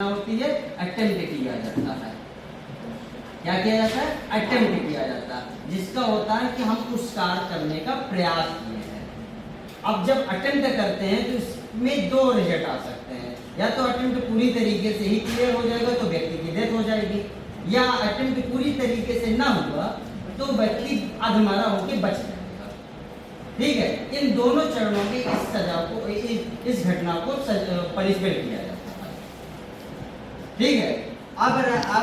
होती है, अटेम्प्ट किया जाता है। क्या किया जाता है? अटेम्प्ट किया जाता है, जिसका होता है कि हम उस कार्य करने का प्रयास किए हैं। अब जब अटेम्प्ट करते हैं तो इसमें दो रिजल्ट आ सकते हैं, या तो अटेम्प्ट पूरी तरीके से ही क्लियर हो जाएगा तो व्यक्ति की डेथ हो जाएगी, या अटेम्प्ट पूरी तरीके से ना हुआ तो व्यक्ति अधमरा होकर बच जाएगा। ठीक है, इन दोनों चरणों में इस सजा को, इस घटना को पनिशमेंट किया जाता है। ठीक है, अब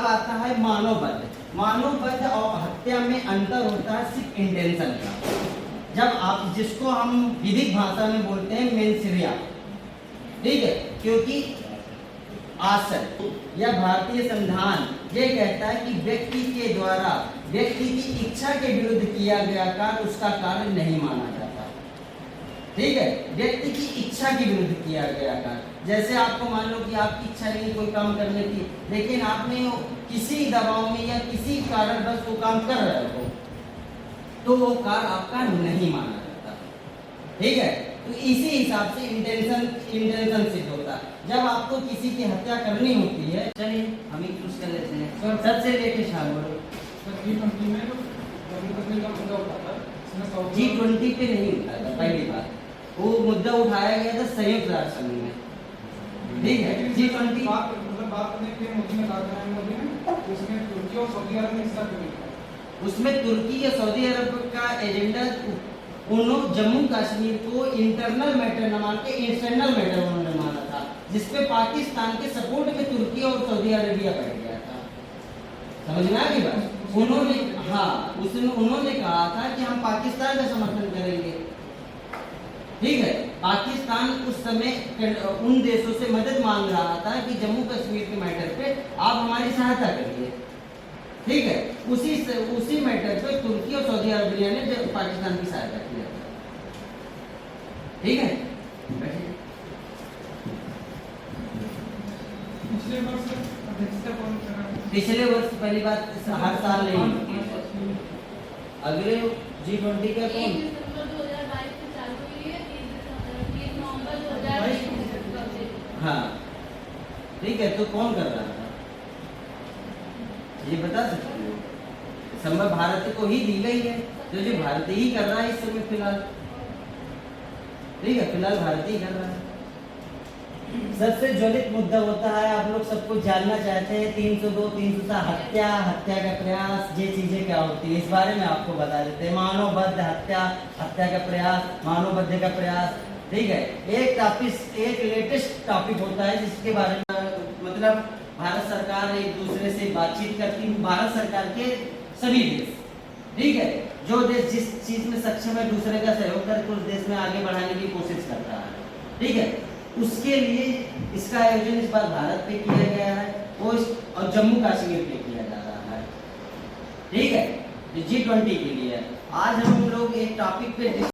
आता है मानववध। मानववध और हत्या में अंतर होता है सिर्फ इंटेंशन का। जब आप, जिसको हम विधिक भाषा में बोलते हैं मेंसरिया, ठीक है, क्योंकि आसन या भारतीय संविधान ये कहता है कि व्यक्ति के द्वारा व्यक्ति की इच्छा के विरुद्ध किया गया कार्य उसका कार्य नहीं माना जाता। ठीक है, व्यक्ति की इच्छा के विरुद्ध किया गया कार्य, जैसे आपको मान लो कि आपकी इच्छा नहीं कोई काम करने की, लेकिन आपने किसी दबाव में या किसी कारणवश वो काम कर रहे हो तो वो कार्य आपका नहीं माना जाता। ठीक है, तो इसी हिसाब से इंटेंशन सिद्ध होता है। जब आपको किसी की हत्या करनी होती है, चलिए हम ही चूज कर लेते हैं सबसे लेटेस्ट बोलो। G20 पे नहीं उठा था पहली बार, वो मुद्दा उठाया गया था संयुक्त राष्ट्र संघ में। ठीक है, G20 बात करने के लिए मोदी ने कहा था, मोदी ने उसमें तुर्की और सऊदी अरब ने हिस्सा क्यों नहीं लिया? उसमें तुर्की या सऊदी अरब का एजेंडा, उन्होंने जम्मू कश्मीर को इंटरनल मैटर न मान के एक्सटर्नल मैटर उन्होंने माना था, जिसपे पाकिस्तान के सपोर्ट में तुर्की और सऊदी अरेबिया बैठ गया था। समझना है बात? उन्होंने कहा था कि हम पाकिस्तान का समर्थन करेंगे। ठीक है, पाकिस्तान उस समय उन देशों से मदद मांग रहा था कि जम्मू कश्मीर के मैटर पे आप हमारी सहायता करिए। ठीक है, उसी मैटर पे तुर्की और सऊदी अरेबिया ने पाकिस्तान की सहायता की। ठीक है, पिछले वर्ष पहली बात हर साल नहीं होती है। अगले G20 का कौन? हाँ, ठीक है, तो कौन कर रहा था ये बता सकते हो? संभव भारत को ही दी गई है, तो जो भारत ही कर रहा है इस समय फिलहाल। ठीक है, फिलहाल भारत ही कर रहा है। सबसे ज्वलित मुद्दा होता है, आप लोग सबको जानना चाहते हैं 302, 307 हत्या का प्रयास, ये चीजें क्या होती है इस बारे में आपको बता देते हैं। मानवबद्ध हत्या, हत्या का प्रयास, मानवबद्ध का प्रयास। ठीक है, एक लेटेस्ट टॉपिक होता है जिसके बारे में मतलब भारत सरकार एक दूसरे से बातचीत करती है। भारत सरकार के सभी देश, ठीक है, जो देश जिस चीज में सक्षम है दूसरे का सहयोग करके उस देश में आगे बढ़ाने की कोशिश करता है। ठीक है, उसके लिए इसका आयोजन इस बार भारत पे किया गया है और जम्मू कश्मीर पे किया जा रहा है। ठीक है, G20 के लिए आज हम लोग एक टॉपिक पे